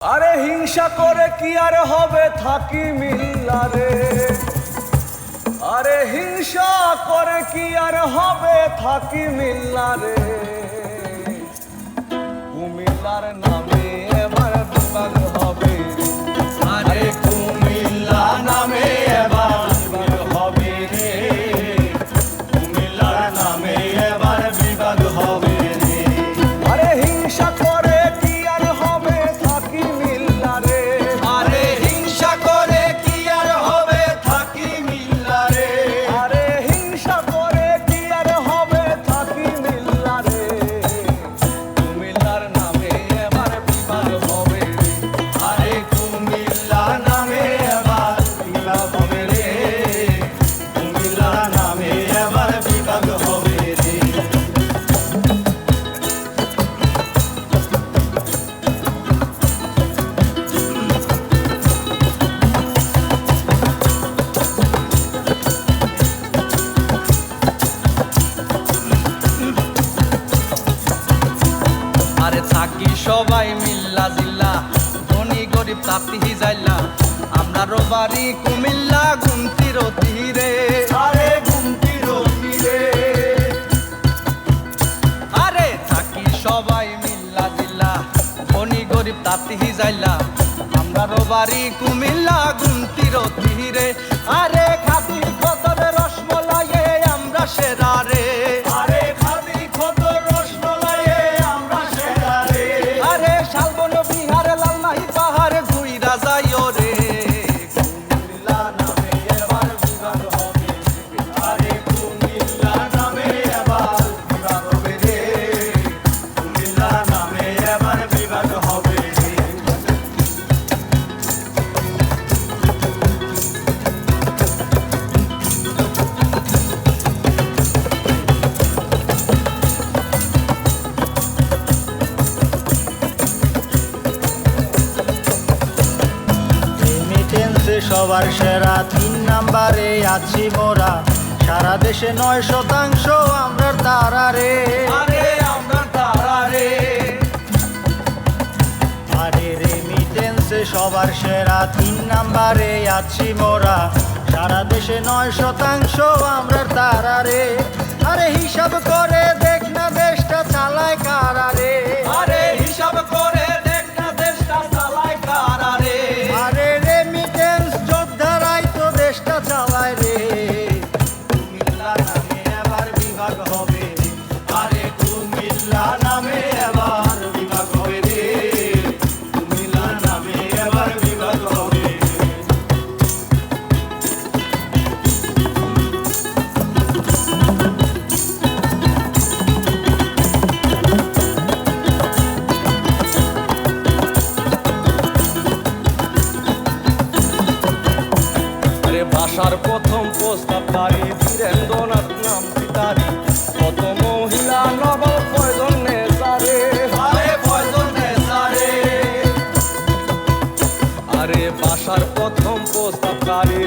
আরে হিংসা করে কি আর হবে থাকি মিল্লারে, আরে হিংসা করে কি আর হবে থাকি মিল্লারে। কুমিল্লার নামে এবার বিভাগ হবে, আরে কুমিল্লা নামে এবার বিভাগ হবে রে। কুমিল্লার নামে এবার বিভাগ হবে রে। আরে হিংসা করে কি আর হবে থাকি মিল্লারে, আরে হিংসা করে কি আর হবে থাকি মিল্লারে। আরে হিংসা করে কি আর হবে থাকি মিল্লারে। কুমিল্লার নামে এবার বিভাগ হবে রে, আরে কুমিল্লা নামে এবার বিভাগ হবে রে। কুমিল্লা নামে এবার বিভাগ হবে রে। আরে থাকি সবাই মিল্লা জিল্লা, ধনী গরিব তাপ্তি যাইলা। আমরারও বাড়ি কুমিল্লা গুমতির তীরে, আরে গুমতির তীরে। আরে থাকি সবাই মিল্লা জিল্লা, ধনী গরিব তাপ্তি যাইলা। আমরারও বাড়ি কুমিল্লা গুমতির তীরে। আরে খাতি কদরে রসমলাইয়ে আমরা সেরা রে। আরে খাদি কত রসমালাইয়ে আমরা সেরা রে। আরে শালবন বিহার লালমাই পাহাড় ঘুইরা যাইও রে। কুমিল্লা নামে এবার বিভাগ হবে, আরে কুমিল্লা নামে এবার বিভাগ হবে রে। কুমিল্লা নামে এবার বিভাগ হবে রে। রেমিটেন্সে সবার সেরা 3 নাম্বারে আছি মোরা। সারা দেশে 9% আমরা তারা রে। আরে আমরা তারা রে। আরে রেমিটেন্সে সবার সেরা 3 নাম্বারে আছি মোরা। সারা দেশে 9% আমরা তারা রে। আরে হিসাব করে দেখ না দেশটা চালায় কারা রে। আরে হিসাব করে দেখ না দেশটা চালায় কারা রে। আরে রেমিটেন্স যোদ্ধারাই তো দেশটা চালায় রে। কুমিল্লা নামে এবার বিভাগ হবে, আরে কুমিল্লা নামে এবার বিভাগ হবে রে। কুমিল্লা নামে এবার বিভাগ হবে। আরে ভাষার প্রথম প্রস্তাবকারী বীরেন্দ্রনাথ নাম পিতারি। কত মহিলা নবল প্রয়োজন নেশারে। আরে পয়জন নেশারে। আরে ভাষার প্রথম প্রস্তাবকারী